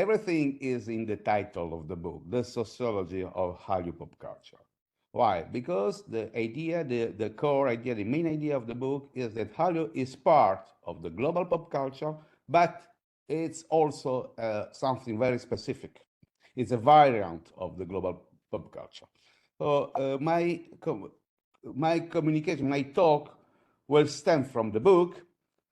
everything is in the title of the book, The Sociology of Hallyu Pop Culture. Why? Because the idea, the core idea, the main idea of the book is that Hallyu is part of the global pop culture, but it's also something very specific. It's a variant of the global pop culture. So my communication, my talk will stem from the book,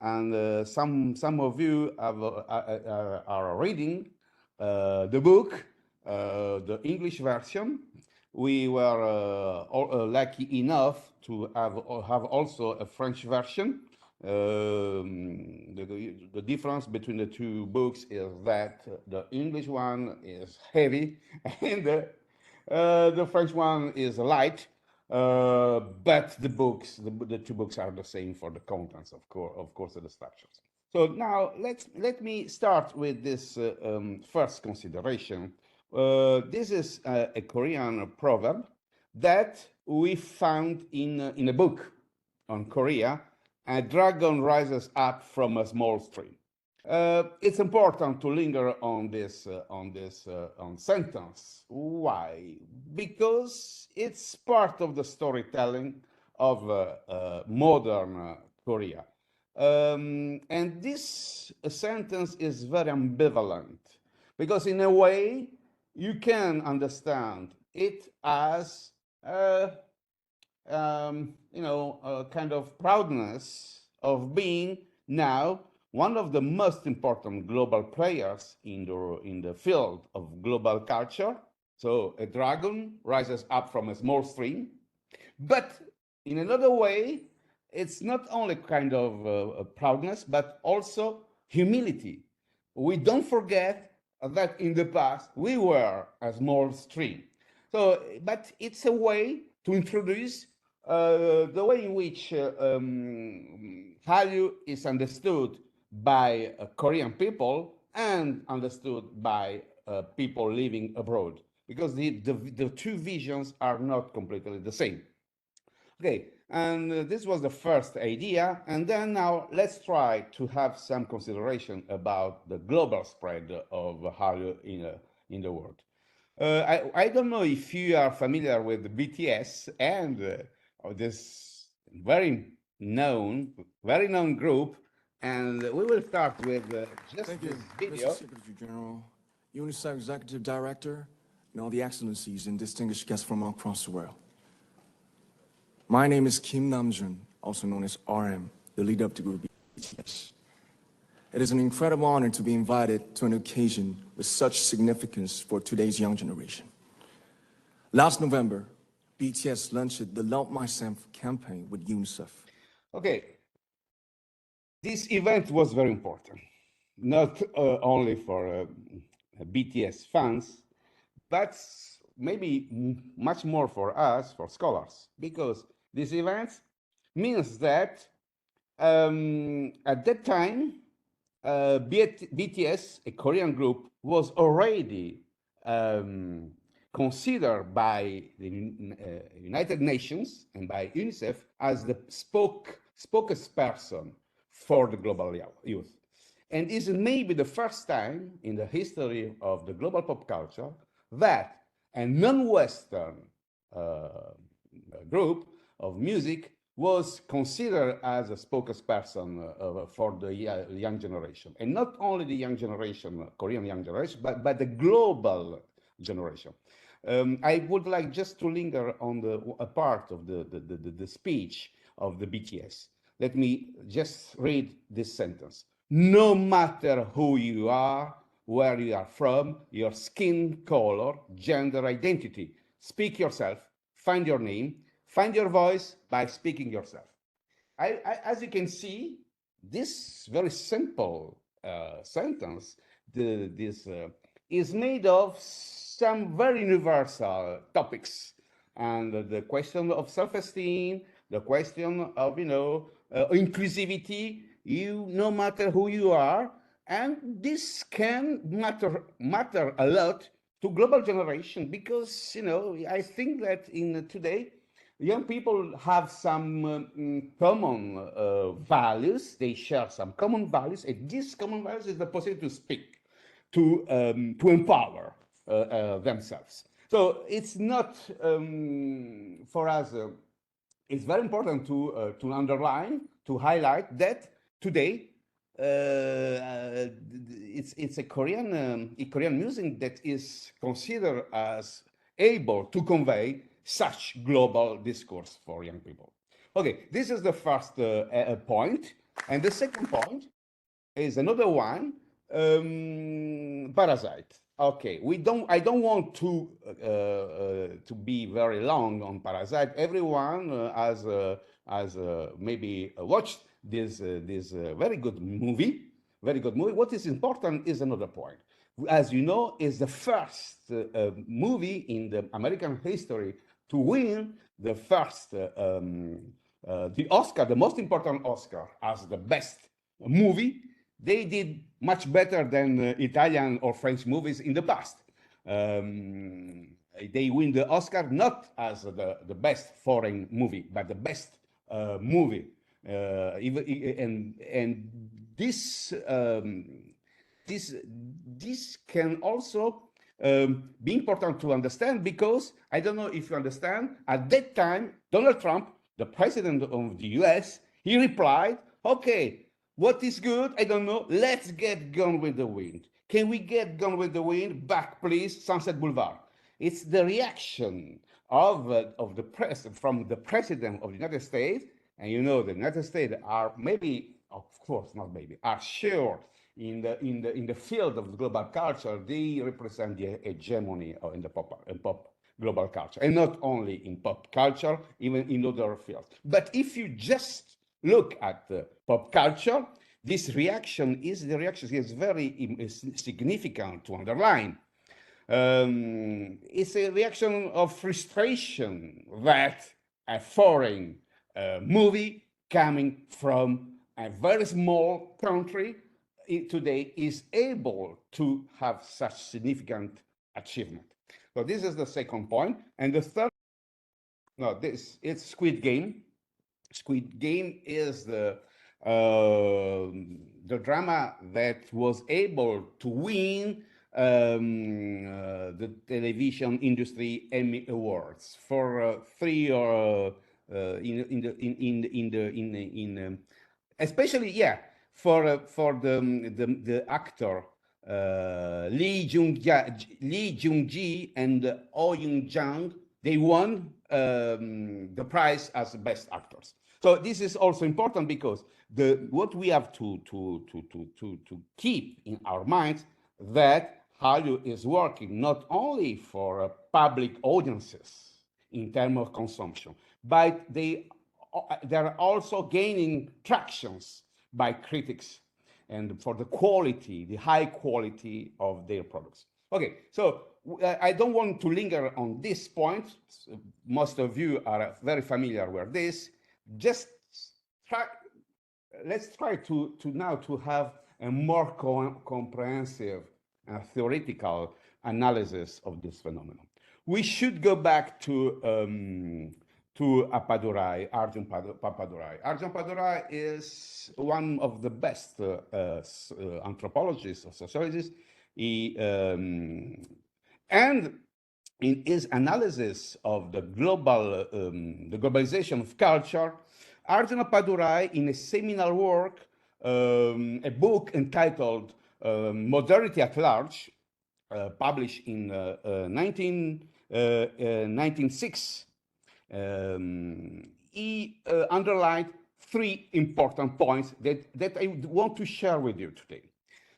and some of you are reading the book, the English version. We were lucky enough to have also a French version. The difference between the two books is that the English one is heavy and the French one is light. But the two books are the same for the contents, of course, and the structures. So now let me start with this first consideration. This is a Korean proverb that we found in a book on Korea. A dragon rises up from a small stream. It's important to linger on this sentence. Why? Because it's part of the storytelling of modern Korea. And this sentence is very ambivalent because in a way you can understand it as a kind of proudness of being now one of the most important global players in the field of global culture. So a dragon rises up from a small stream, but in another way, it's not only kind of proudness, but also humility. We don't forget that in the past we were a small stream. So, but it's a way to introduce the way in which Hallyu is understood by Korean people and understood by people living abroad, because the two visions are not completely the same. Okay, and this was the first idea, and then now let's try to have some consideration about the global spread of Hallyu in the world. I don't know if you are familiar with BTS and this very known group, and we will start with just Thank this you, video. Mr. Secretary General, UNICEF Executive Director, and all the excellencies and distinguished guests from across the world. My name is Kim Namjoon, also known as RM, the leader of the group BTS. It is an incredible honor to be invited to an occasion with such significance for today's young generation. Last November, BTS launched the Love Myself campaign with UNICEF. Okay, this event was very important, not only for BTS fans, but maybe much more for us, for scholars, because this event means that at that time, BTS, a Korean group, was already considered by the United Nations and by UNICEF as the spokesperson for the global youth. And is maybe the first time in the history of the global pop culture that a non-Western group of music was considered as a spokesperson for the young generation. And not only the young generation, Korean young generation, but the global generation. I would like just to linger on a part of the speech of the BTS. Let me just read this sentence. No matter who you are, where you are from, your skin color, gender identity, speak yourself, find your name, find your voice by speaking yourself. As you can see, this very simple sentence is made of some very universal topics. And the question of self-esteem, the question of, inclusivity, no matter who you are, and this can matter a lot to global generation because, I think that in today, young people have some common values. They share some common values, and these common values is the possibility to speak. to empower themselves. So it's not for us. It's very important to underline, to highlight that today it's a Korean music that is considered as able to convey such global discourse for young people. Okay, this is the first point, and the second point is another one, parasite. Okay, I don't want to be very long on parasite. Everyone has maybe watched this very good movie. Very good movie. What is important is another point. As you know, is the first movie in the American history to win the first the Oscar, the most important Oscar, as the best movie. They did much better than Italian or French movies in the past. They win the Oscar not as the best foreign movie, but the best movie. And this this can also be important to understand, because I don't know if you understand, at that time, Donald Trump, the president of the US, he replied, okay, what is good? I don't know. Let's get Gone with the Wind. Can we get Gone with the Wind back, please? Sunset Boulevard. It's the reaction of the press from the president of the United States. And you know, the United States are maybe, of course, not maybe, are sure in the field of global culture. They represent the hegemony in the pop global culture, and not only in pop culture, even in other fields. But if you just look at pop culture, this reaction is very significant to underline. It's a reaction of frustration that a foreign movie coming from a very small country today is able to have such significant achievement. So this is the second point. And the third, no, it's Squid Game. Squid Game is the drama that was able to win the television industry Emmy Awards for three or especially for the actor Lee Jung-ji and Oh Young-jang. They won the prize as best actors. So this is also important, because what we have to keep in our minds, that Hallyu is working not only for public audiences in terms of consumption, but they're also gaining tractions by critics and for the quality, the high quality of their products. Okay, so I don't want to linger on this point. Most of you are very familiar with this. Just let's try to now to have a more comprehensive theoretical analysis of this phenomenon. We should go back to Appadurai, Arjun Appadurai. Arjun Appadurai is one of the best anthropologists or sociologists. And in his analysis of the globalization of culture, Arjun Appadurai, in a seminal work, a book entitled Modernity at Large, published in 1996, he underlined three important points that I want to share with you today.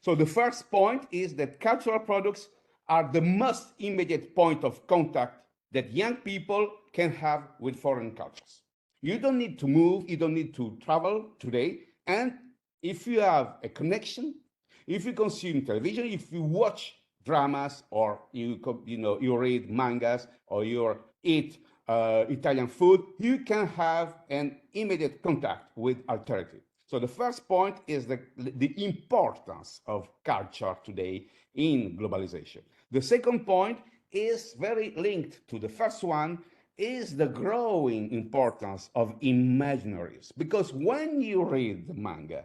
So the first point is that cultural products are the most immediate point of contact that young people can have with foreign cultures. You don't need to move, you don't need to travel today. And if you have a connection, if you consume television, if you watch dramas, or you read mangas, or you eat Italian food, you can have an immediate contact with alternative. So the first point is the importance of culture today in globalization. The second point is very linked to the first one, is the growing importance of imaginaries. Because when you read the manga,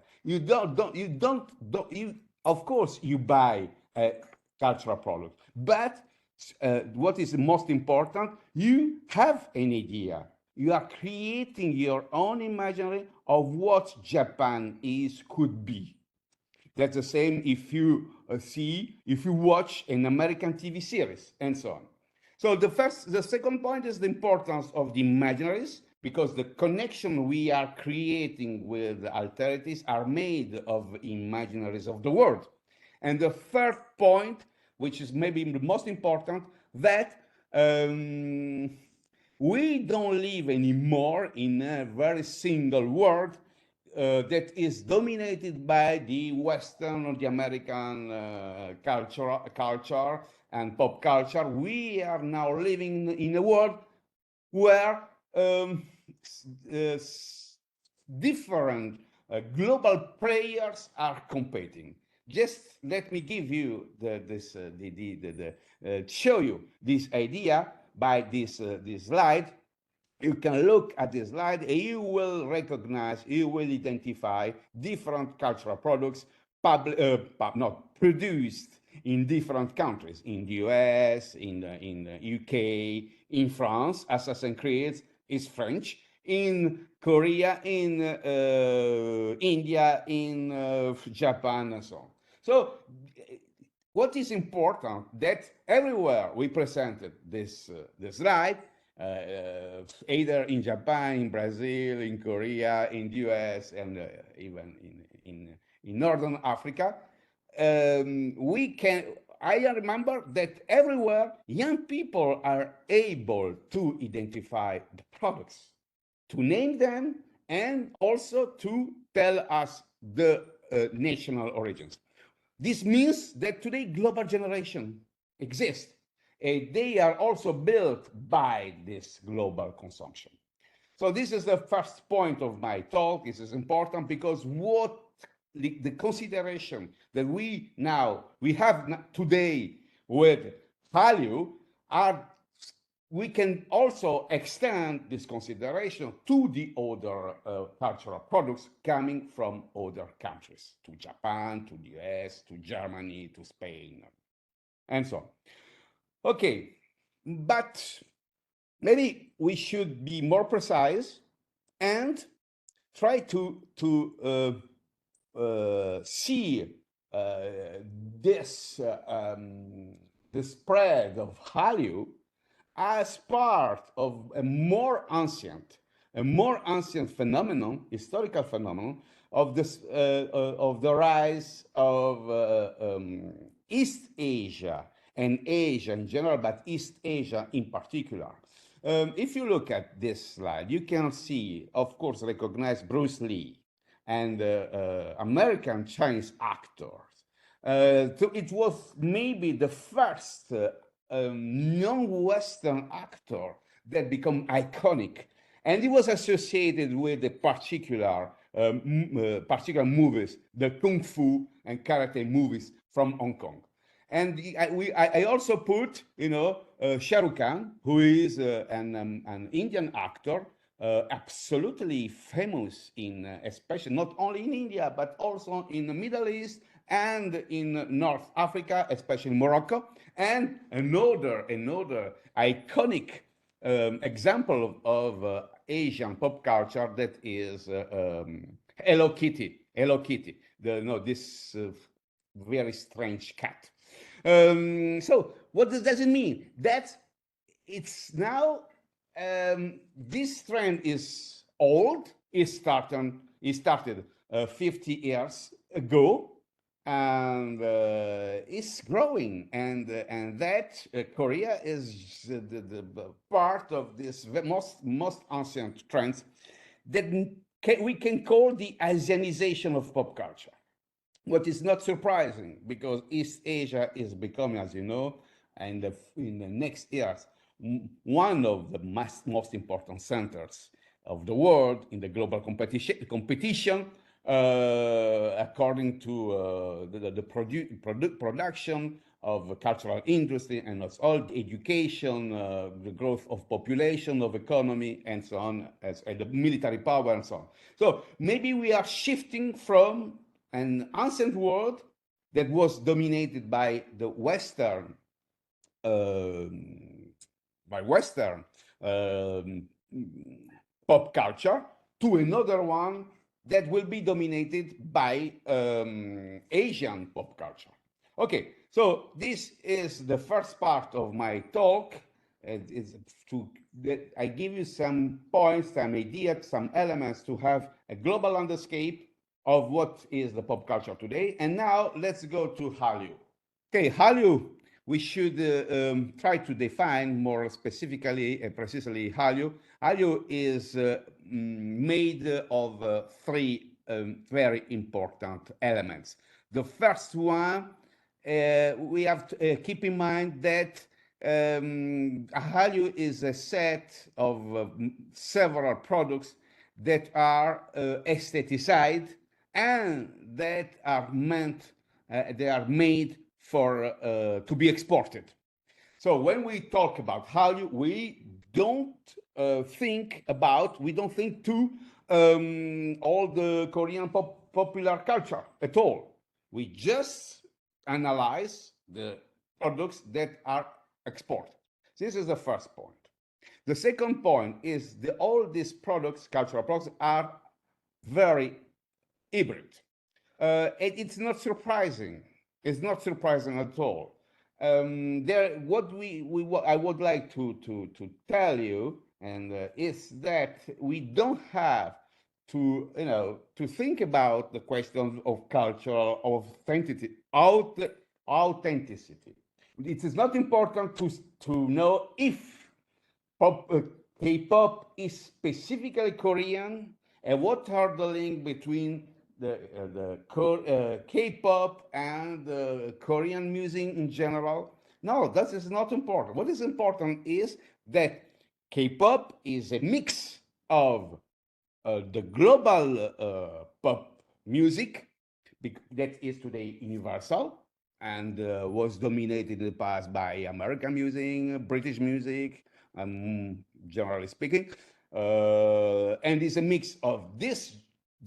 of course you buy cultural product. But what is most important, you have an idea. You are creating your own imaginary of what Japan is, could be. That's the same if you if you watch an American TV series and so on. So the second point is the importance of the imaginaries, because the connection we are creating with alterities are made of imaginaries of the world. And the third point, which is maybe the most important, that we don't live anymore in a very single world that is dominated by the Western or the American culture and pop culture. We are now living in a world where different global players are competing. Just let me give you show you this idea by this slide. You can look at this slide and you will recognize, you will identify different cultural products not produced in different countries, in the US, in the UK, in France. Assassin's Creed is French, in Korea, in India, in Japan, and so on. So what is important that everywhere we presented this slide, either in Japan, in Brazil, in Korea, in the US, and even in Northern Africa, I remember that everywhere young people are able to identify the products, to name them, and also to tell us the national origins. This means that today global generation exists. They are also built by this global consumption. So this is the first point of my talk. This is important because what the consideration that we have today with Hallyu are, we can also extend this consideration to the other cultural products coming from other countries, to Japan, to the US, to Germany, to Spain, and so on. Okay, but maybe we should be more precise and try to see this the spread of Hallyu as part of a more ancient phenomenon, historical phenomenon of this of the rise of East Asia and Asia in general, but East Asia in particular. If you look at this slide, you can see, of course, recognize Bruce Lee and American Chinese actors. So it was maybe the first non-Western actor that became iconic, and it was associated with the particular movies, the kung fu and karate movies from Hong Kong. And I also put, Shah Rukh Khan, who is an Indian actor, absolutely famous especially not only in India but also in the Middle East and in North Africa, especially Morocco. And another iconic example of Asian pop culture, that is Hello Kitty. This very strange cat. So what does it mean? That it's now this trend is old. It started 50 years ago, and it's growing. And that Korea is the part of this most ancient trends that we can call the Asianization of pop culture. What is not surprising, because East Asia is becoming, as you know, in the next years, one of the most important centers of the world in the global competition, according to the production of cultural industry, and it's all the education, the growth of population, of economy, and so on, and the military power, and so on. So maybe we are shifting from an ancient world that was dominated by the Western, by Western um, pop culture, to another one that will be dominated by Asian pop culture. Okay, so this is the first part of my talk. It's to that I give you some points, some ideas, some elements to have a global landscape of what is the pop culture today. And now let's go to Hallyu. Okay, Hallyu, we should try to define more specifically and precisely Hallyu. Hallyu is made of three very important elements. The first one, we have to keep in mind that Hallyu is a set of several products that are aestheticized and that are meant, they are made for to be exported. So when we talk about Hallyu, we don't we don't think to all the Korean popular culture at all. We just analyze the products that are exported. This is the first point. The second point is all these products, cultural products, are very hybrid. It's not surprising. It's not surprising at all. What I would like to tell you and is that we don't have to think about the question of cultural authenticity. It is not important to know if K-pop is specifically Korean and what are the link between the K-pop and the Korean music in general. No, that is not important. What is important is that K-pop is a mix of the global pop music that is today universal and was dominated in the past by American music, British music, generally speaking, and is a mix of this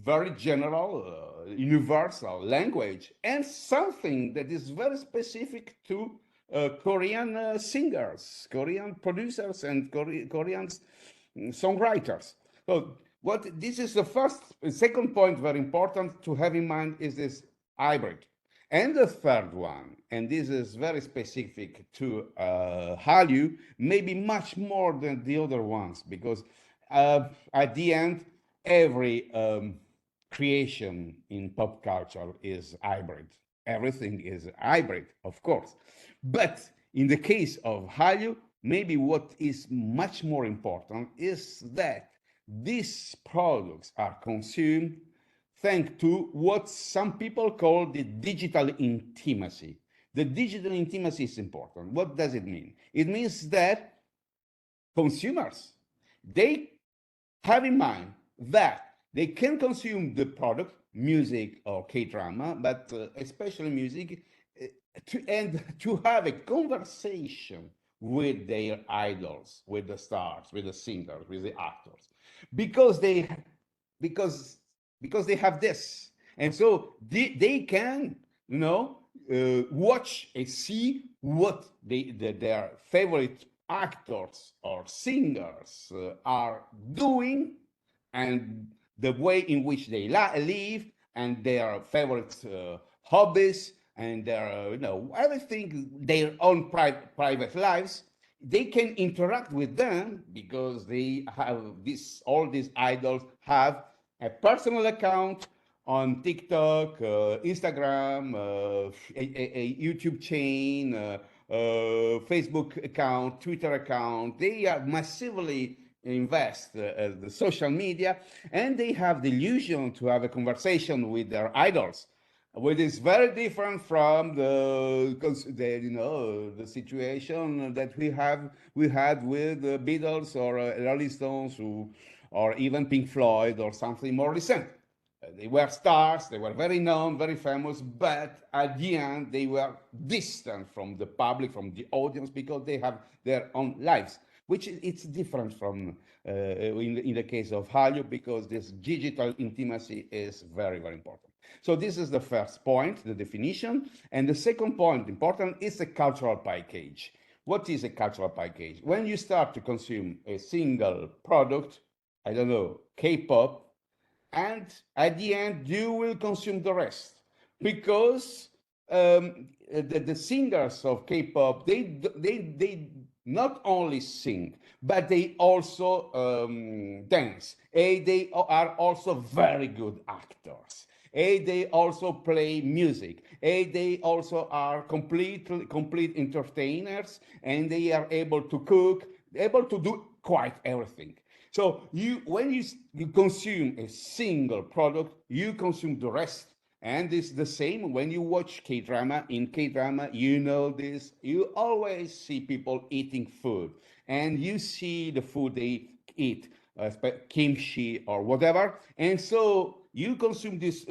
very general, universal language and something that is very specific to Korean singers, Korean producers, and Korean songwriters. So, this is the second point, very important to have in mind, is this hybrid. And the third one, and this is very specific to Hallyu, maybe much more than the other ones, because at the end, every creation in pop culture is hybrid. Everything is hybrid, of course. But in the case of Hallyu, maybe what is much more important is that these products are consumed thanks to what some people call the digital intimacy. The digital intimacy is important. What does it mean? It means that consumers, they have in mind that they can consume the product, music or K-drama, but especially music, to have a conversation with their idols, with the stars, with the singers, with the actors, because they because because they have this, and so they can watch and see what their favorite actors or singers are doing, and the way in which they live, and their favorite hobbies, and their everything, their own private lives. They can interact with them because they have this. All these idols have a personal account on TikTok, Instagram, a YouTube chain, Facebook account, Twitter account. They are massively invest the social media, and they have the illusion to have a conversation with their idols, which is very different from the situation that we had with the Beatles or Rolling Stones, or even Pink Floyd or something more recent. They were stars, they were very known, very famous, but at the end they were distant from the public, from the audience, because they have their own lives, which it's different from in the case of Hallyu, because this digital intimacy is very, very important. So this is the first point, the definition. And the second point, important, is the cultural package. What is a cultural package? When you start to consume a single product, I don't know, K-pop, and at the end you will consume the rest because the singers of K-pop they not only sing but they also dance. They are also very good actors. They also play music. They also are complete entertainers, and they are able to cook, able to do quite everything. So when you consume a single product, you consume the rest. And it's the same when you watch K-drama. In K-drama, you know this, you always see people eating food, and you see the food they eat, kimchi or whatever. And so you consume this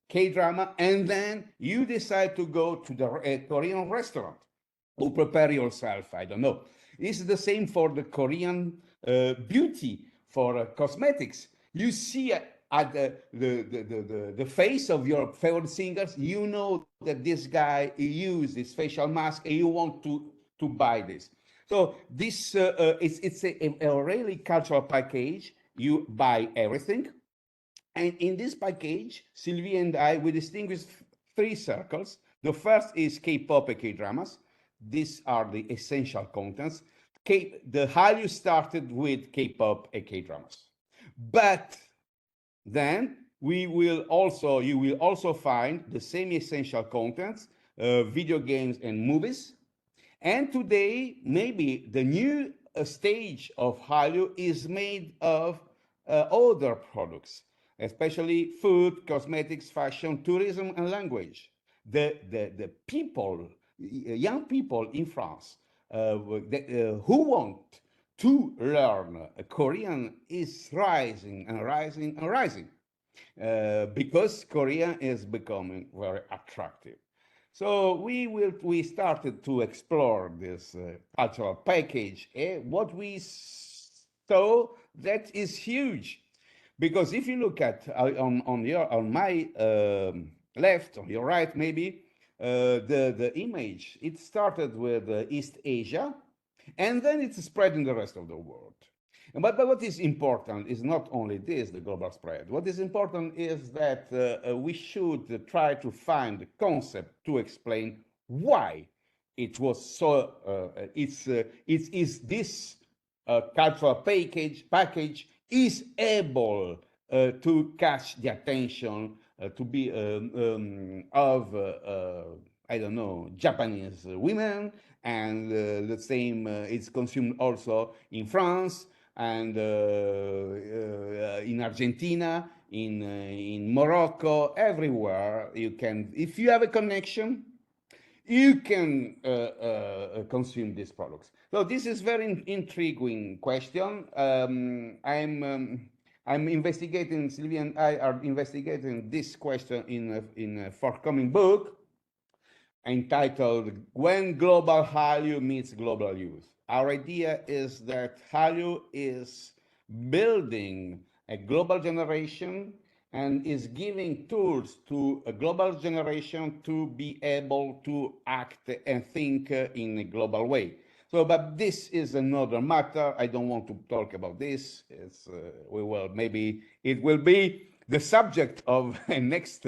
K-drama, and then you decide to go to the Korean restaurant or prepare yourself. I don't know. It's the same for the Korean beauty, for cosmetics. You see at the face of your favorite singers, you know that this guy used this facial mask, and you want to buy this. So this it's a really cultural package. You buy everything, and in this package, Sylvie and I, we distinguish three circles. The first is K-pop and K-dramas. These are the essential contents. The Hallyu started with K-pop and K-dramas. But then you will also find the same essential contents, video games and movies. And today, maybe the new stage of Hallyu is made of other products, especially food, cosmetics, fashion, tourism, and language. The people, young people in France, who want to learn Korean is rising and rising and rising because Korea is becoming very attractive. So we started to explore this cultural package. What we saw that is huge, because if you look at on my left, on your right maybe, the image, it started with East Asia, and then it's spread in the rest of the world. But what is important is not only this, the global spread. What is important is that we should try to find a concept to explain why it was so. It's this cultural package is able to catch the attention to be of I don't know, Japanese women, and the same it's consumed also in France and in Argentina, in Morocco, everywhere. You can, if you have a connection, you can consume these products. So this is very intriguing question. I'm investigating. Sylvia and I are investigating this question in a forthcoming book entitled "When Global Hallyu Meets Global Youth." Our idea is that Hallyu is building a global generation and is giving tools to a global generation to be able to act and think in a global way. So, but this is another matter. I don't want to talk about this. We will, maybe it will be the subject of a next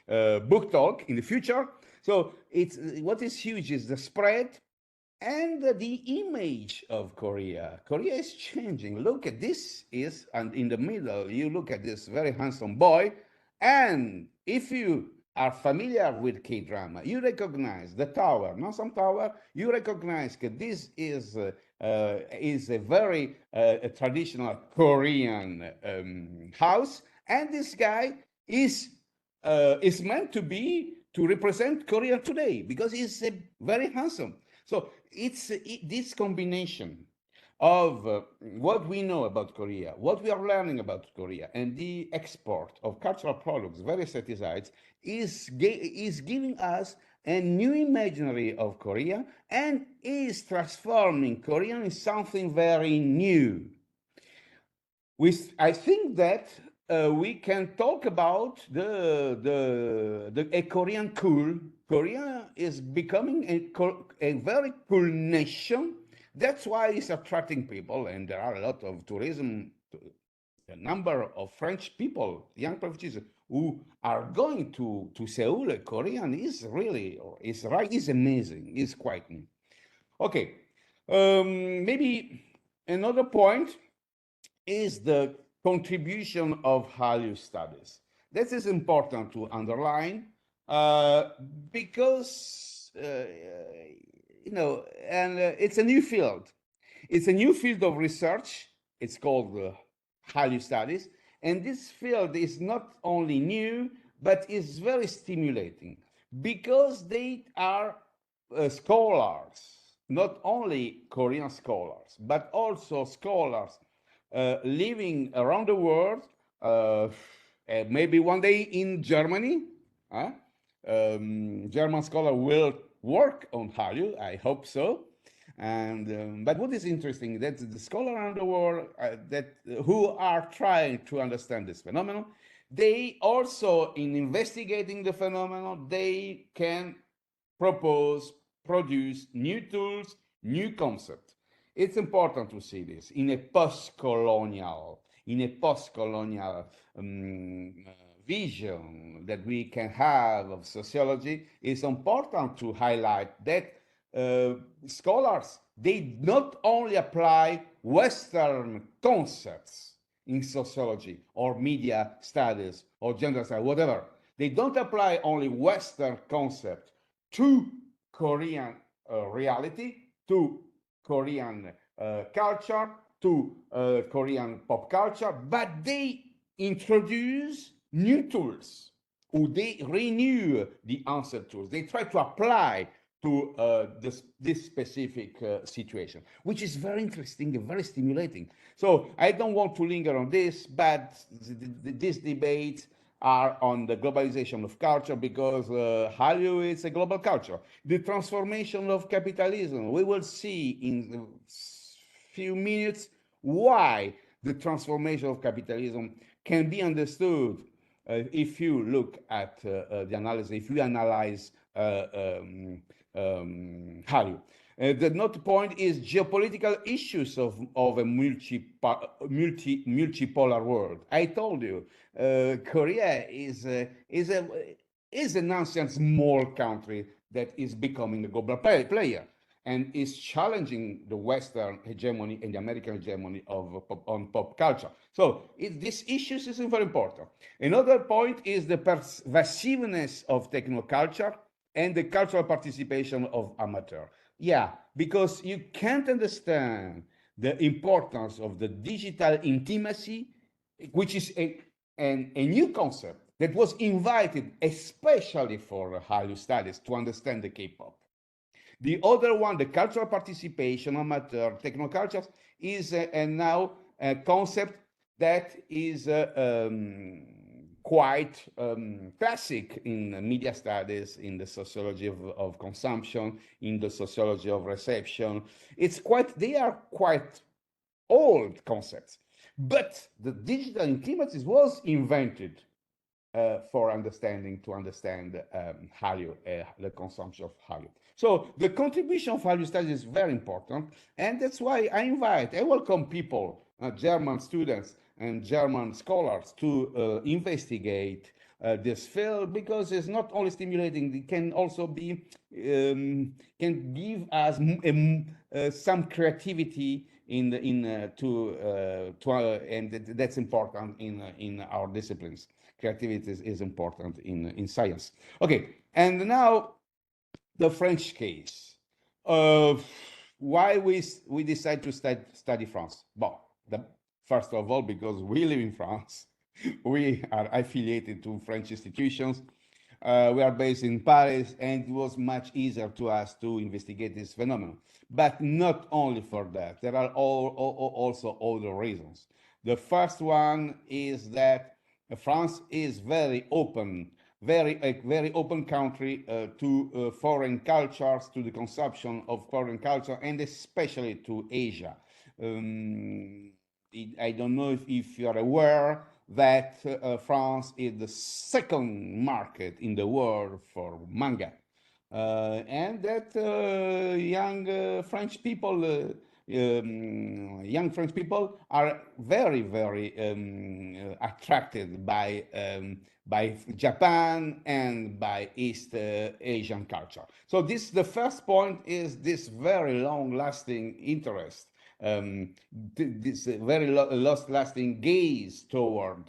book talk in the future. So it's what is huge is the spread and the image of Korea. Korea is changing. Look at this and in the middle, you look at this very handsome boy. And if you are familiar with K-drama, you recognize the tower, not some tower, you recognize that this is a very traditional Korean house. And this guy is meant to represent Korea today because he's very handsome. So it's this combination of what we know about Korea, what we are learning about Korea, and the export of cultural products, various ethnicities, is giving us a new imaginary of Korea and is transforming Korea in something very new. I think that we can talk about a Korean cool. Korea is becoming a very cool nation. That's why it's attracting people, and there are a lot of tourism. A number of French people, young refugees, who are going to Seoul. Korean is really is amazing. It's quite new. Okay, maybe another point is the contribution of Hallyu studies. This is important to underline uh, because and it's a new field. It's a new field of research. It's called Hallyu studies, and this field is not only new but is very stimulating because they are scholars, not only Korean scholars, but also scholars living around the world, maybe one day in Germany. Huh? German scholar will work on Hallyu, I hope so. And but what is interesting that the scholars around the world who are trying to understand this phenomenon, they also in investigating the phenomenon, they can produce new tools, new concepts. It's important to see this in a post-colonial vision that we can have of sociology. It's important to highlight that scholars, they not only apply Western concepts in sociology or media studies or gender studies, whatever. They don't apply only Western concepts to Korean reality, to Korean culture, to Korean pop culture, but they introduce new tools, or they renew the answer tools. They try to apply to this specific situation, which is very interesting and very stimulating. So I don't want to linger on this, but this debate are on the globalization of culture because Hallyu is a global culture. The transformation of capitalism, we will see in a few minutes why the transformation of capitalism can be understood if you look at the analysis, if you analyze Hallyu. The note point is geopolitical issues of a multipolar world. I told you, Korea is an ancient small country that is becoming a global player and is challenging the Western hegemony and the American hegemony on pop culture. So these issues is very important. Another point is the pervasiveness of technoculture and the cultural participation of amateur. Yeah, because you can't understand the importance of the digital intimacy, which is a new concept that was invited especially for Hallyu studies to understand the K-pop. The other one, the cultural participation, amateur technocultures, is now a concept that is quite classic in media studies, in the sociology of consumption, in the sociology of reception. They are quite old concepts. But the digital intimacy was invented to understand Hallyu, the consumption of Hallyu. So the contribution of Hallyu studies is very important, and that's why I welcome people, German students and German scholars to investigate this field because it's not only stimulating; it can also be can give us some creativity and that's important in our disciplines. Creativity is important in science. Okay, and now the French case. Why we decide to study France? Well, first of all, because we live in France. We are affiliated to French institutions. We are based in Paris, and it was much easier to us to investigate this phenomenon. But not only for that, there are also other reasons. The first one is that France is very open, a very open country to foreign cultures, to the consumption of foreign culture, and especially to Asia. I don't know if you are aware, that France is the second market in the world for manga, and that young French people are very, very attracted by Japan and by East Asian culture. So this, the first point is this very long-lasting interest, this very long-lasting gaze toward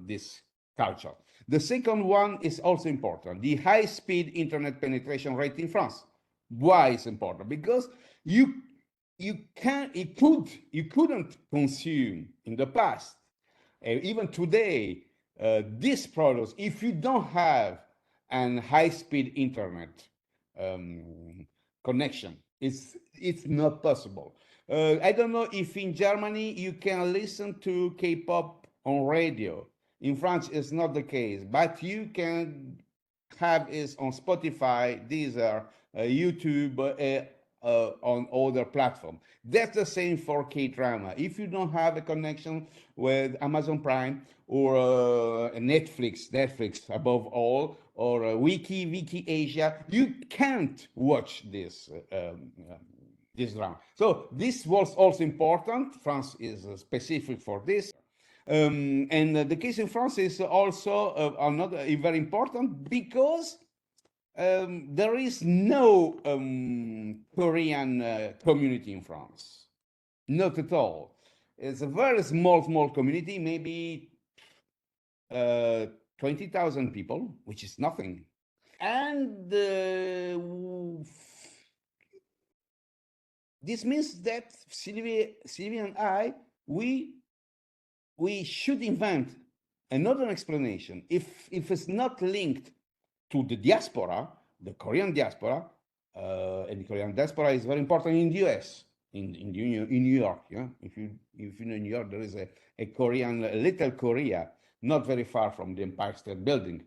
this culture. The second one is also important: the high-speed internet penetration rate in France. Why is important? Because you couldn't consume in the past, even today, these products if you don't have an high-speed internet connection. It's not possible. I don't know if in Germany you can listen to K-pop on radio. In France, it's not the case, but you can have it on Spotify, Deezer, YouTube, on other platforms. That's the same for K-drama. If you don't have a connection with Amazon Prime or Netflix above all, or Wiki Asia, you can't watch this drama. So this was also important. France is specific for this. And the case in France is also another very important because there is no Korean community in France, not at all. It's a very small community, maybe 20,000 people, which is nothing. And this means that Sylvie and I, we should invent another explanation. If it's not linked to the diaspora, the Korean diaspora, and the Korean diaspora is very important in the US, in New York. Yeah, if you know New York, there is a Korean, a little Korea, not very far from the Empire State Building.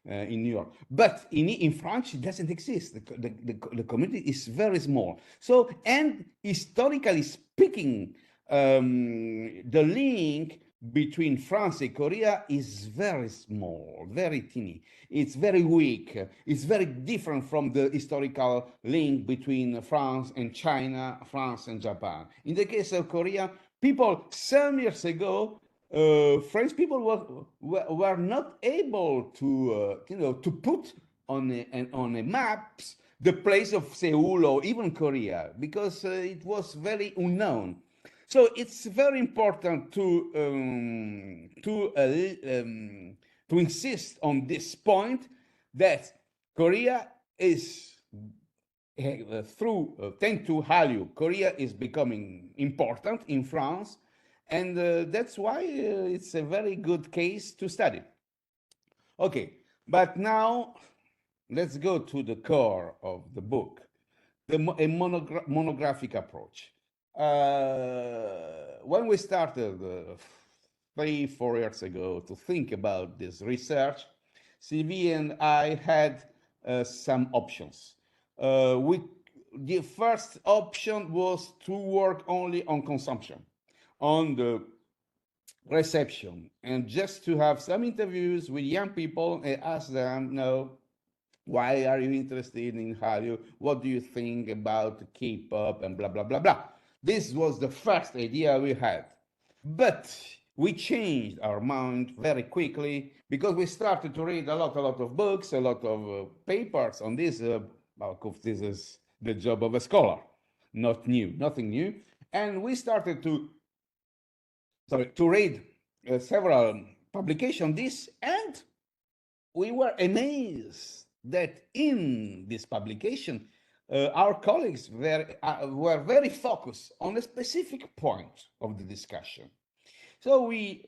In New York, but in France it doesn't exist. The community is very small. So, and historically speaking, the link between France and Korea is very small, very teeny. It's very weak. It's very different from the historical link between France and China, France and Japan. In the case of Korea, people some years ago, French people were not able to to put on a maps the place of Seoul or even Korea because it was very unknown. So it's very important to insist on this point that Korea is thanks to Hallyu, Korea is becoming important in France, and that's why it's a very good case to study. Okay, but now let's go to the core of the book, a monographic approach. When we started 3-4 years ago to think about this research, Sylvie and I had some options. The first option was to work only on consumption, on the reception, and just to have some interviews with young people and ask them, why are you interested in Hallyu? What do you think about K-pop and blah, blah, blah, blah. This was the first idea we had. But we changed our mind very quickly because we started to read a lot of books, a lot of papers on this. This is the job of a scholar, nothing new. And we started to read several publications this, and we were amazed that in this publication, our colleagues were very focused on a specific point of the discussion. So we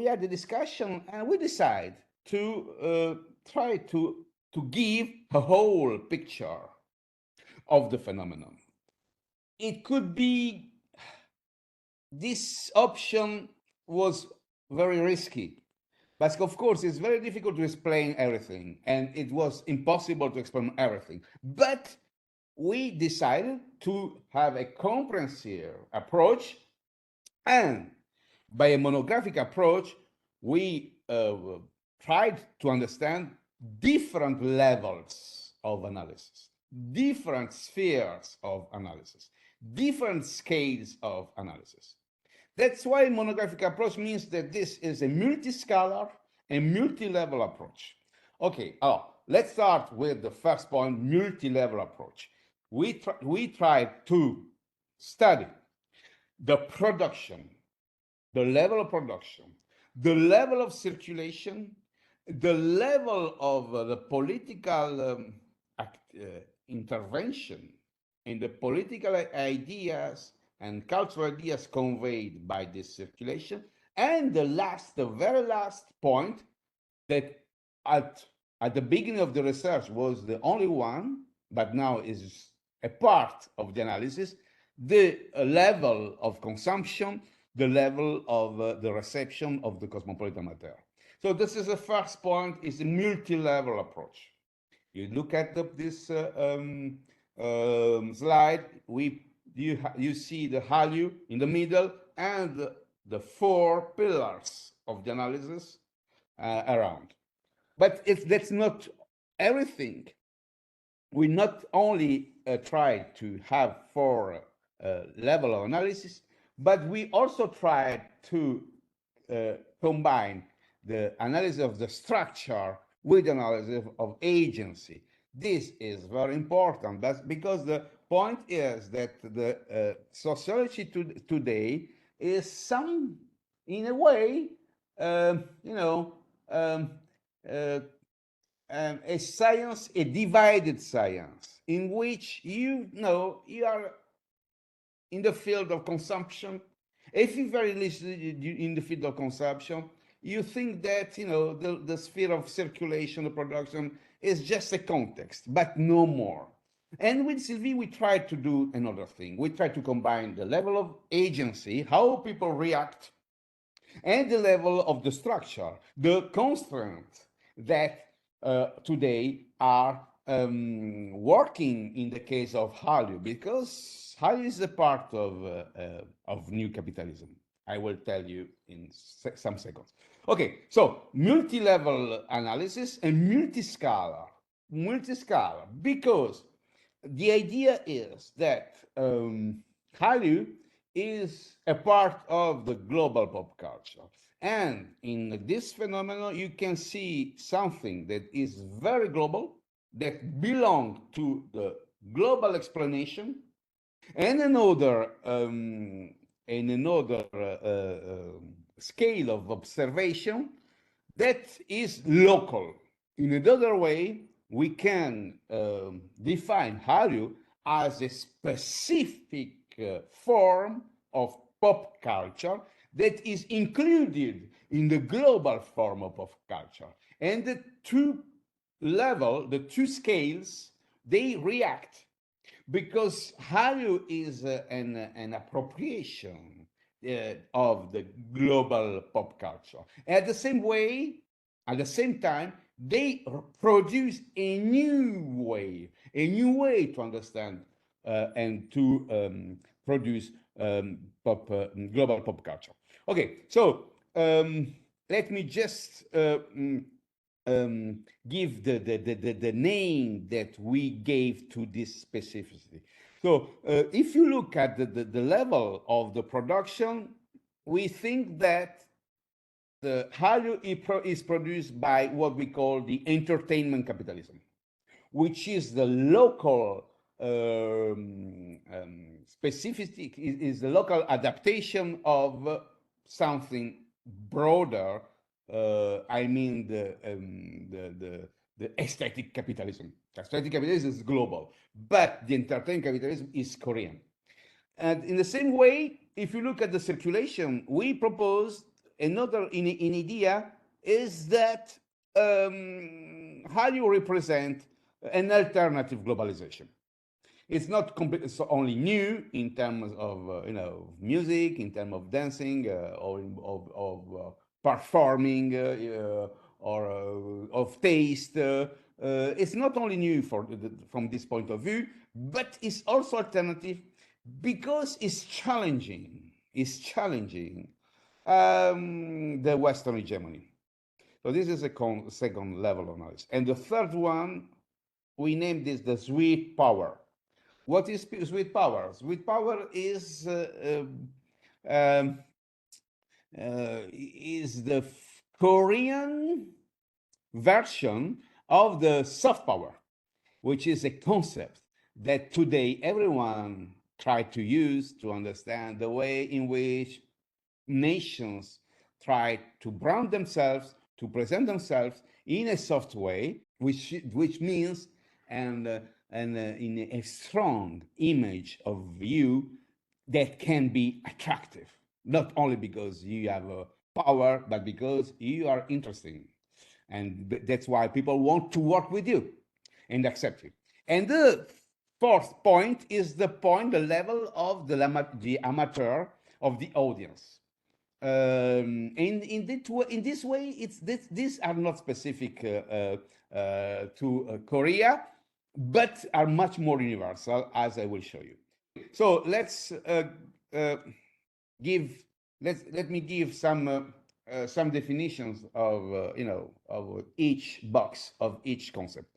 had the discussion and we decided to try to give a whole picture of the phenomenon. It could be, this option was very risky, but of course it's very difficult to explain everything, and it was impossible to explain everything. But we decided to have a comprehensive approach, and by a monographic approach, we tried to understand different levels of analysis, different spheres of analysis, different scales of analysis. That's why monographic approach means that this is a multi-scalar and multi-level approach. Okay, let's start with the first point, multi-level approach. We tried to study the production, the level of production, the level of circulation, the level of the political intervention in the political ideas and cultural ideas conveyed by this circulation. And the very last point that at the beginning of the research was the only one, but now is a part of the analysis, the level of consumption, the level of the reception of the cosmopolitan material. So this is the first point, is a multi-level approach. You look at this slide, you see the Hallyu in the middle and the four pillars of the analysis around. But that's not everything. We not only tried to have four level of analysis, but we also tried to combine the analysis of the structure with the analysis of agency. This is very important, but because the point is that the sociology today is in a way, a science, a divided science, in which you are in the field of consumption. If you're very listed in the field of consumption, you think that the sphere of circulation, the production is just a context, but no more. And with Sylvie, we tried to do another thing. We tried to combine the level of agency, how people react, and the level of the structure, the constraints that today are working in the case of Hallyu, because Hallyu is a part of new capitalism. I will tell you in some seconds. Okay, so multi-level analysis and multi-scalar, because the idea is that Hallyu is a part of the global pop culture. And in this phenomenon, you can see something that is very global, that belongs to the global explanation, and another scale of observation that is local. In another way, we can define Hallyu as a specific form of pop culture that is included in the global form of pop culture. And the two scales, they react, because Hallyu is an appropriation of the global pop culture. At the same time, they produce a new way to understand and to produce global pop culture. Okay, so let me just give the name that we gave to this specificity. So if you look at the level of the production, we think that the Hallyu is produced by what we call the entertainment capitalism, which is the local specificity, is the local adaptation of something broader. I mean the aesthetic capitalism. Aesthetic capitalism is global, but the entertainment capitalism is Korean. And in the same way, if you look at the circulation, we propose another idea is that Hallyu represent an alternative globalization. It's not so only new in terms of music, in terms of dancing, or of performing, or of taste. It's not only new from this point of view, but it's also alternative because it's challenging. the Western hegemony. So this is a second level analysis. And the third one, we named this the sweet power. What is sweet power? Sweet power is the Korean version of the soft power, which is a concept that today everyone try to use to understand the way in which nations try to brand themselves, to present themselves in a soft way, which means and in a strong image of you that can be attractive, not only because you have power, but because you are interesting, and that's why people want to work with you and accept you. And the fourth point is the level of the amateur of the audience. In this way, these are not specific to Korea, but are much more universal, as I will show you. So let's let me give some definitions of of each box of each concept.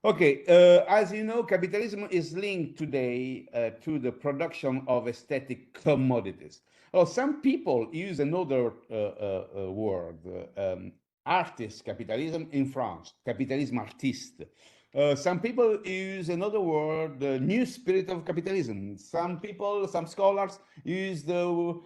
Okay, as you know, capitalism is linked today to the production of aesthetic commodities. Oh, some people use another word, artist capitalism in France, capitalisme artiste. Some people use another word, the new spirit of capitalism. Some people, some scholars use the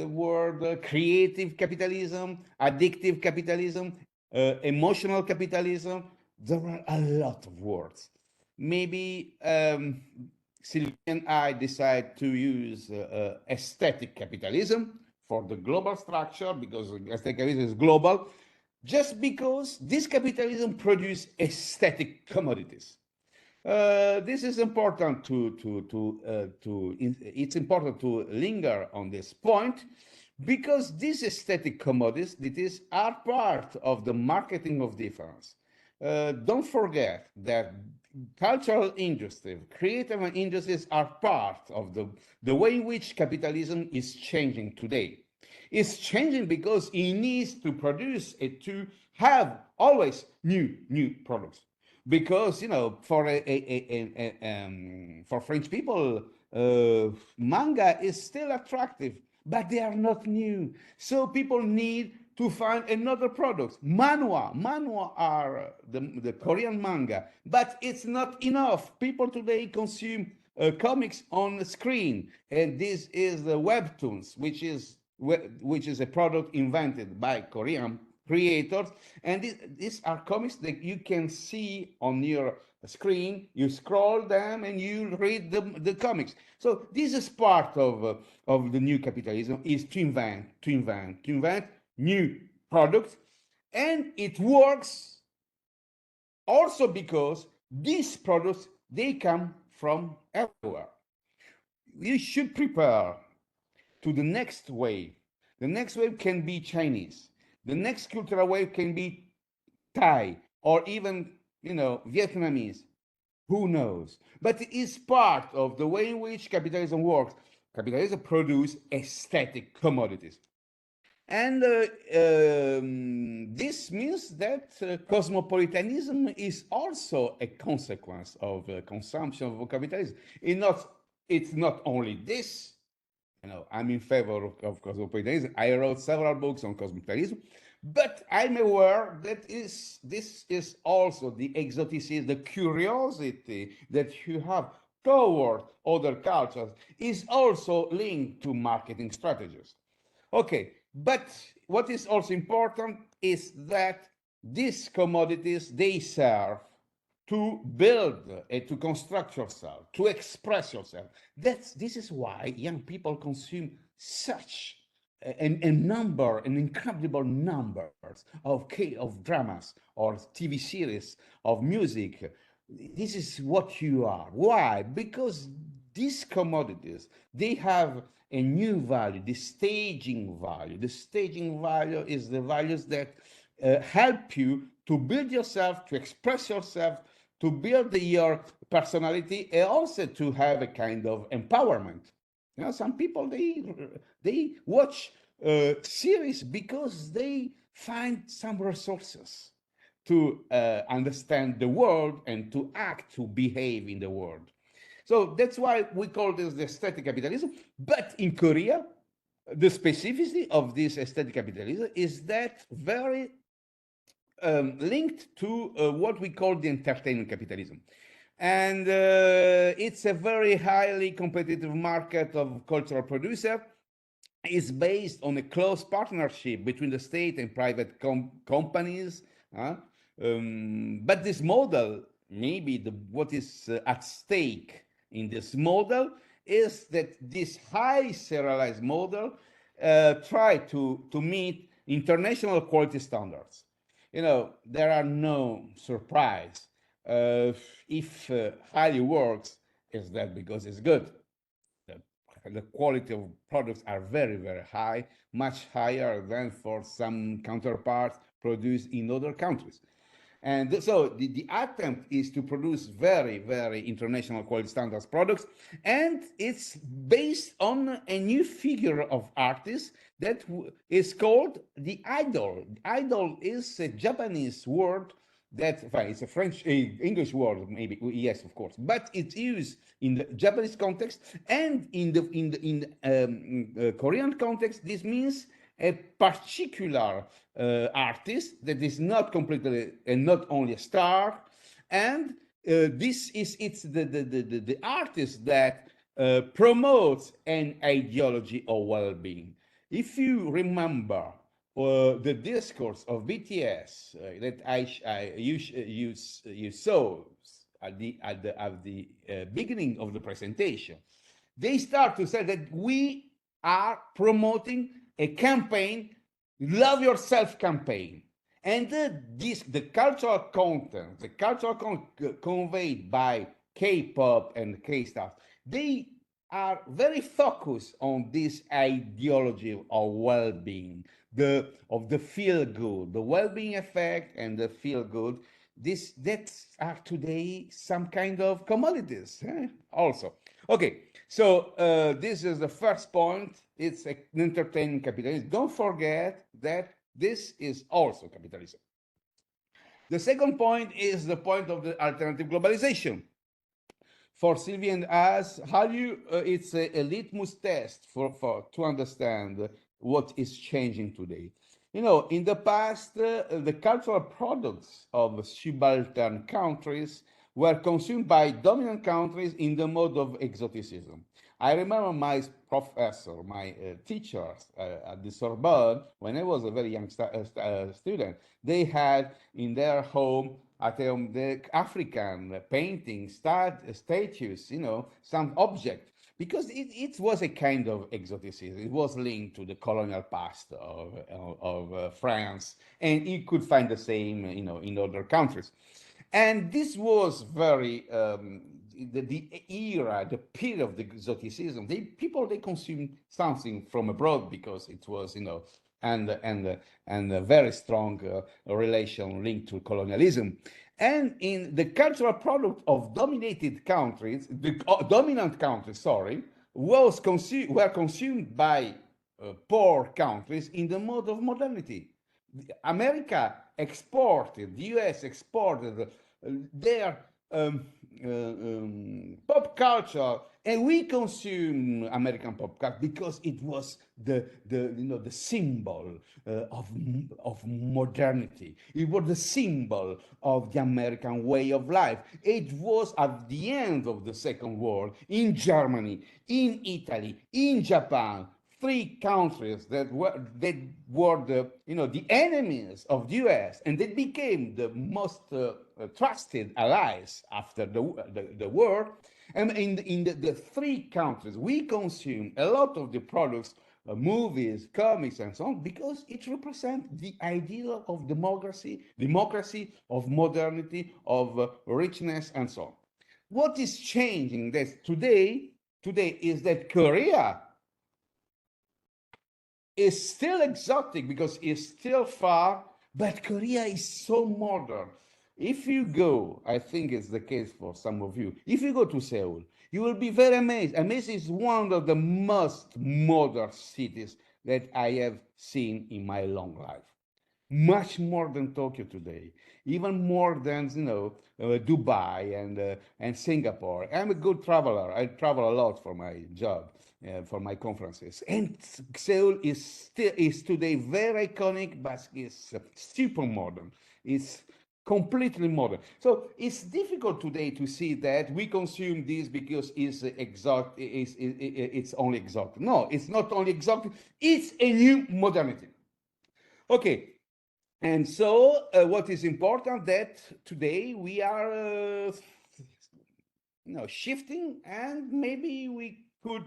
word creative capitalism, addictive capitalism, emotional capitalism. There are a lot of words. Maybe Sylvie and I decide to use aesthetic capitalism for the global structure, because aesthetic capitalism is global, just because this capitalism produces aesthetic commodities. This is important it's important to linger on this point, because these aesthetic commodities are part of the marketing of difference. Don't forget that cultural industry, creative industries are part of the way in which capitalism is changing today. It's changing because it needs to produce it to have always new products. Because for for French people, manga is still attractive, but they are not new. So people need to find another product. Manhwa are the Korean manga, but it's not enough. People today consume comics on the screen, and this is the webtoons, which is a product invented by Korean creators, and these are comics that you can see on your screen. You scroll them and you read the comics. So this is part of the new capitalism, is to invent new products, and it works also because these products, they come from everywhere. You should prepare to the next wave. The next wave can be Chinese. The next cultural wave can be Thai, or even, Vietnamese. Who knows? But it is part of the way in which capitalism works. Capitalism produces aesthetic commodities. And this means that cosmopolitanism is also a consequence of consumption of capitalism. It's not only this. I'm in favor of cosmopolitanism. I wrote several books on cosmopolitanism, but I'm aware that this is also the exoticism, the curiosity that you have toward other cultures is also linked to marketing strategies. Okay, but what is also important is that these commodities, they serve to build and to construct yourself, to express yourself. This is why young people consume such an incredible numbers of dramas or TV series, of music. This is what you are. Why? Because these commodities, they have a new value, the staging value. The staging value is the values that help you to build yourself, to express yourself, to build your personality, and also to have a kind of empowerment. Some people, they watch series because they find some resources to understand the world and to act, to behave in the world. So that's why we call this the aesthetic capitalism. But in Korea, the specificity of this aesthetic capitalism is that very linked to what we call the entertainment capitalism. And it's a very highly competitive market of cultural producer. Is based on a close partnership between the state and private companies. But this model, maybe what is at stake in this model is that this high serialized model try to meet international quality standards. There are no surprise. If highly works, is that because it's good? The quality of products are very, very high, much higher than for some counterparts produced in other countries. And so the attempt is to produce very, very international quality standards products. And it's based on a new figure of artists that is called the idol. Idol is a Japanese word that it's a French, English word, maybe, yes, of course, but it's used in the Japanese context and in the Korean context. This means a particular artist that is not completely and not only a star, and it's the artist that promotes an ideology of well-being. If you remember the discourse of BTS that you saw at the beginning of the presentation, they start to say that we are promoting a campaign, love yourself campaign. And the cultural content, conveyed by K-pop and K-stars, they are very focused on this ideology of well-being, of the feel good, the well-being effect and the feel good. That are today some kind of commodities also. Okay, so this is the first point. It's an entertainment capitalism. Don't forget that this is also capitalism. The second point is the point of the alternative globalization. For Sylvie and us, it's a litmus test to understand what is changing today. In the past, the cultural products of subaltern countries were consumed by dominant countries in the mode of exoticism. I remember my professor, my teachers at the Sorbonne, when I was a very young student, they had in their home at the African paintings, statues, some object, because it was a kind of exoticism. It was linked to the colonial past of France, and you could find the same, in other countries. And this was very the era, the period of the exoticism. People consumed something from abroad because it was, and a very strong relation linked to colonialism. And in the cultural product of dominated countries, the dominant countries, sorry, were consumed by poor countries in the mode of modernity. America exported, the US exported their pop culture, and we consume American pop culture because it was the symbol of modernity. It was the symbol of the American way of life. It was at the end of the Second World in Germany, in Italy, in Japan, three countries that were the enemies of the US, and they became the most trusted allies after the war. And in the three countries, we consume a lot of the products, movies, comics, and so on, because it represents the ideal of democracy, of modernity, of richness, and so on. What is changing today is that Korea is still exotic because it's still far, but Korea is so modern. If you go, I think it's the case for some of you, if you go to Seoul, you will be very amazed. Amazed is one of the most modern cities that I have seen in my long life. Much more than Tokyo today, even more than Dubai and Singapore. I'm a good traveler. I travel a lot for my job, for my conferences. And Seoul is today very iconic, but is super modern. It's completely modern. So it's difficult today to see that we consume this because it's only exotic. No, it's not only exotic. It's a new modernity. Okay, and so, what is important that today we are, shifting, and maybe we could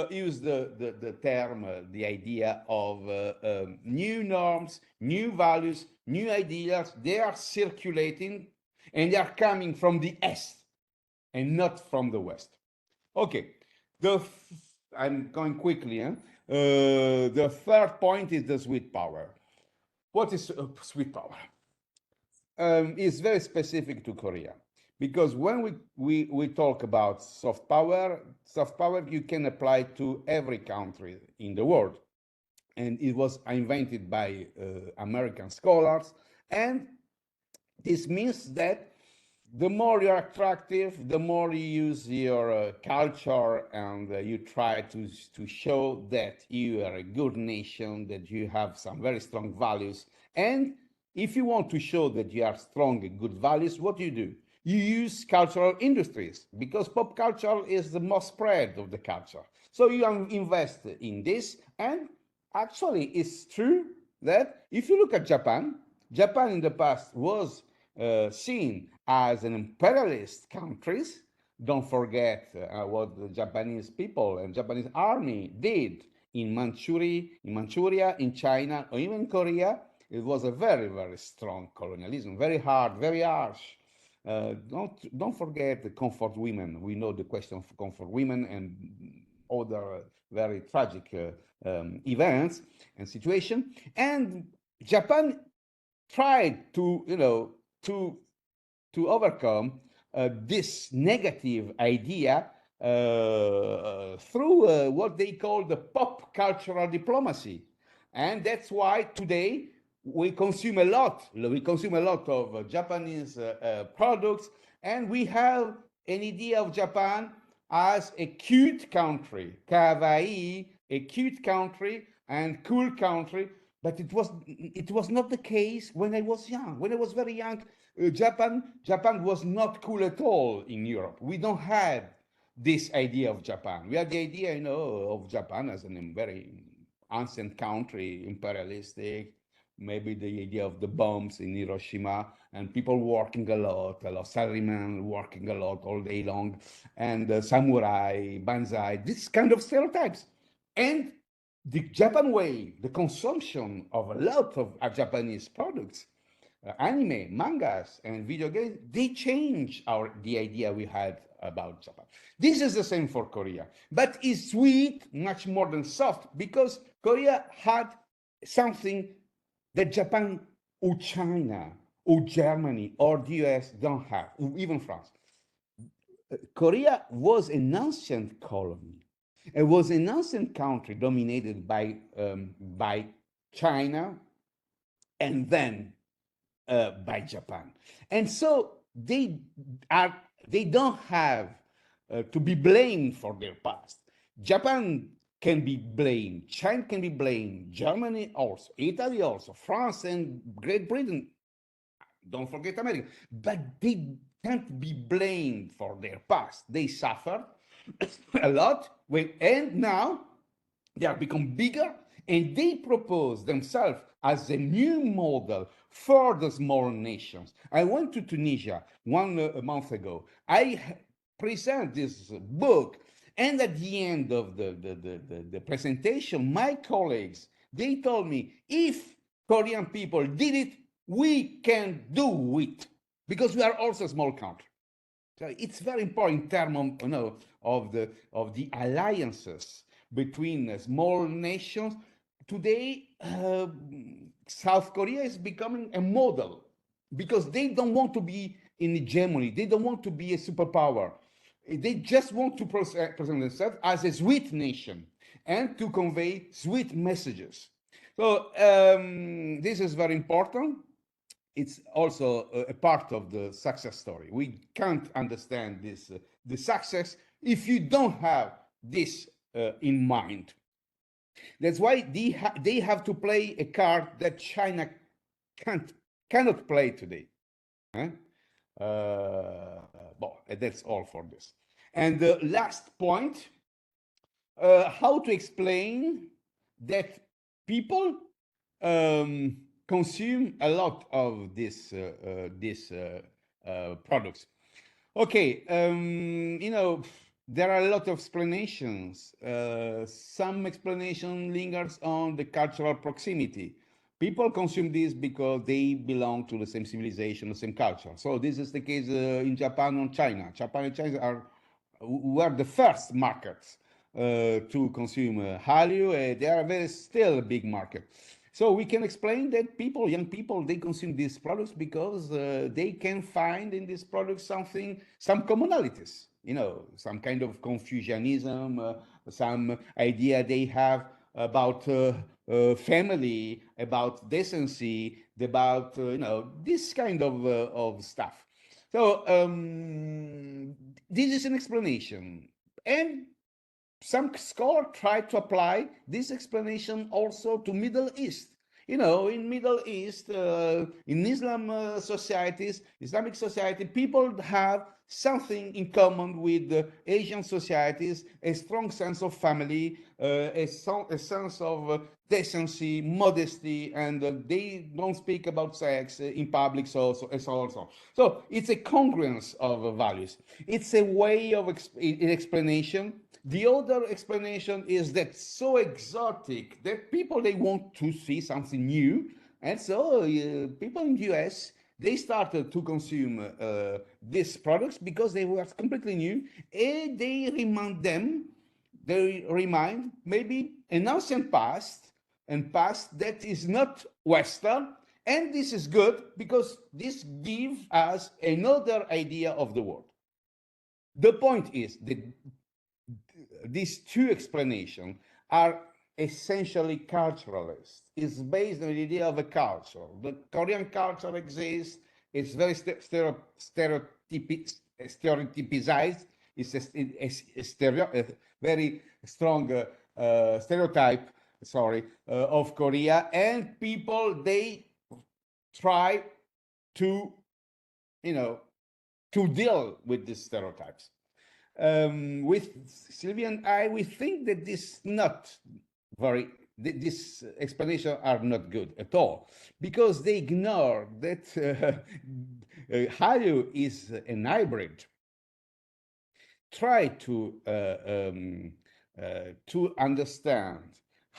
use the term, the idea of new norms, new values, new ideas. They are circulating, and they are coming from the East and not from the West. Okay, I'm going quickly. The third point is the sweet power. What is sweet power? Is very specific to Korea, because when we talk about soft power you can apply to every country in the world, and it was invented by American scholars, and this means that the more you're attractive, the more you use your culture, and you try to show that you are a good nation, that you have some very strong values. And if you want to show that you are strong and good values, what do? You use cultural industries, because pop culture is the most spread of the culture. So you invest in this, and actually it's true that if you look at Japan in the past was seen as an imperialist country. Don't forget what the Japanese people and Japanese army did in Manchuria, in China, or even Korea. It was a very, very strong colonialism, very hard, very harsh. Don't forget the comfort women. We know the question of comfort women and other very tragic events and situation. And Japan tried to to overcome this negative idea through what they call the pop cultural diplomacy. And that's why today we consume a lot. We consume a lot of Japanese products, and we have an idea of Japan as a cute country, kawaii, a cute country and cool country. But it was not the case when I was young. When I was very young, Japan was not cool at all in Europe. We don't have this idea of Japan. We have the idea, of Japan as a very ancient country, imperialistic. Maybe the idea of the bombs in Hiroshima and people working a lot salarymen working a lot all day long, and samurai, banzai, this kind of stereotypes. And the Japan way, the consumption of a lot of Japanese products, anime, mangas, and video games, they change the idea we had about Japan. This is the same for Korea, but it's sweet, much more than soft, because Korea had something that Japan or China or Germany or the US don't have, or even France. Korea was an ancient colony. It was an ancient country dominated by China and then by Japan. And so they don't have to be blamed for their past. Japan can be blamed, China can be blamed, Germany also, Italy also, France and Great Britain. Don't forget America. But they can't be blamed for their past. They suffered a lot and now they have become bigger, and they propose themselves as a new model for the small nations. I went to Tunisia one month ago. I present this book, and at the end of the presentation, my colleagues, they told me, if Korean people did it, we can do it, because we are also a small country. So it's very important in terms of the alliances between small nations. Today, South Korea is becoming a model, because they don't want to be in hegemony. They don't want to be a superpower. They just want to present themselves as a sweet nation. and to convey sweet messages. So this is very important. It's also a part of the success story. We can't understand this, the success, if you don't have this in mind. That's why they have to play a card that China cannot play today. Eh? Well, that's all for this. And the last point, how to explain that people consume a lot of these products. Okay, there are a lot of explanations. Some explanation lingers on the cultural proximity. People consume this because they belong to the same civilization, the same culture. So this is the case in Japan and China. Japan and China were the first markets to consume Hallyu. They are still a big market. So we can explain that people, young people, they consume these products because they can find in these products some commonalities, some kind of Confucianism, some idea they have about family, about decency, about, this kind of stuff. So this is an explanation. And some scholars try to apply this explanation also to Middle East. In Middle East, in Islamic society, people have something in common with Asian societies, a strong sense of family, a sense of decency, modesty, and they don't speak about sex in public, so. So it's a congruence of values. It's a way of explanation. The other explanation is that so exotic that people, they want to see something new, and so people in the US, they started to consume these products because they were completely new, and they remind maybe an ancient past, and past that is not Western, and this is good because this gives us another idea of the world. The point is that these two explanations are essentially culturalist. It's based on the idea of a culture. The Korean culture exists. It's very stereotypized. It's a very strong stereotype, of Korea. And people, they try to, to deal with these stereotypes. With Sylvia and I, we think that this explanation are not good at all, because they ignore that Hallyu is an hybrid. Try to understand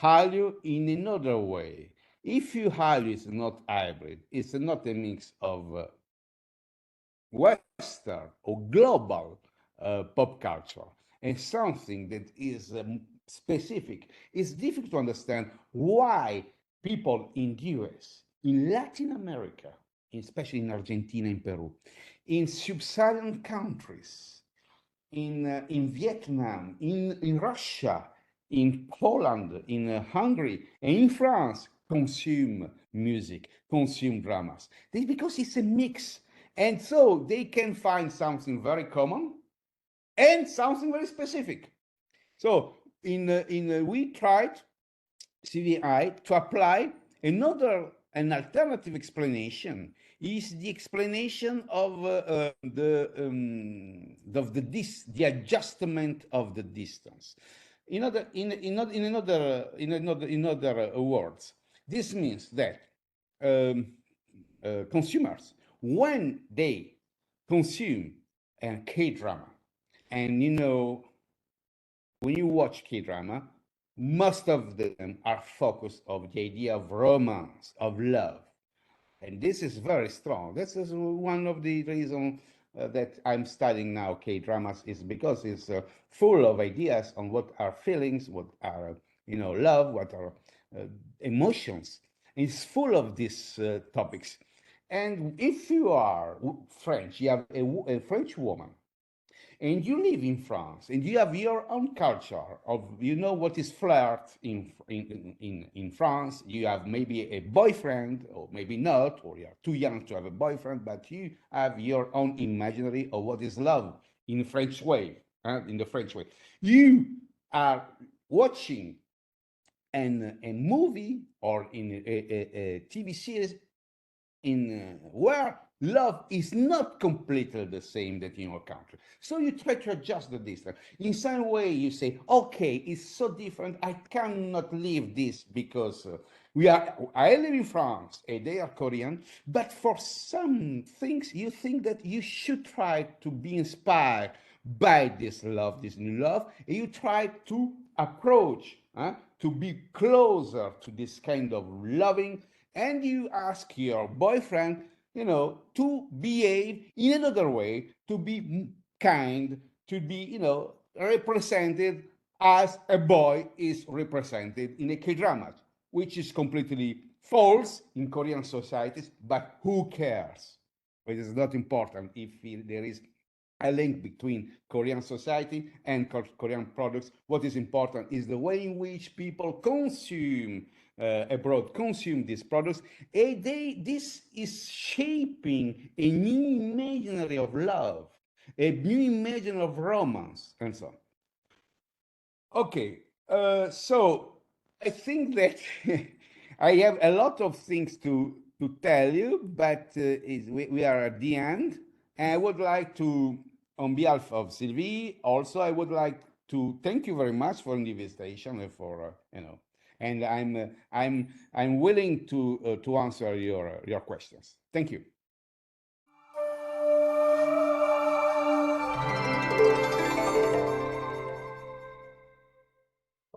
Hallyu in another way. If Hallyu is not hybrid, it's not a mix of Western or global pop culture, and something that is specific. It's difficult to understand why people in the US, in Latin America, especially in Argentina and Peru, in sub-Saharan countries, in Vietnam, in Russia, in Poland, in Hungary, and in France, consume music, consume dramas. Because it's a mix. And so they can find something very common and something very specific. So we tried, CVI, to apply an alternative explanation. Is the explanation of the adjustment of the distance. In other words, this means that consumers, when they consume a K-drama, and when you watch K-drama, most of them are focused on the idea of romance, of love. And this is very strong. This is one of the reasons that I'm studying now K-dramas, is because it's full of ideas on what are feelings, what are, love, what are emotions. It's full of these topics. And if you are French, you have a French woman, and you live in France, and you have your own culture of, you know, what is flirt in France. You have maybe a boyfriend, or maybe not, or you are too young to have a boyfriend, but you have your own imaginary of what is love in French way, in the French way. You are watching a movie or in a TV series in where love is not completely the same that in your country. So you try to adjust the distance. In some way, you say, okay, it's so different. I cannot leave this because I live in France and they are Korean. But for some things, you think that you should try to be inspired by this love, this new love, and you try to approach, to be closer to this kind of loving, and you ask your boyfriend, you know, to behave in another way, to be kind, to be, you know, represented as a boy is represented in a K-drama, which is completely false in Korean societies, but who cares? It is not important if there is a link between Korean society and Korean products. What is important is the way in which people consume abroad, consume these products, and this is shaping a new imaginary of love, a new imaginary of romance, and so on. Okay, so I think that I have a lot of things to tell you, but we are at the end. And I would like to, on behalf of Sylvie, also I would like to thank you very much for the invitation and for you know, and I'm willing to answer your questions. Thank you.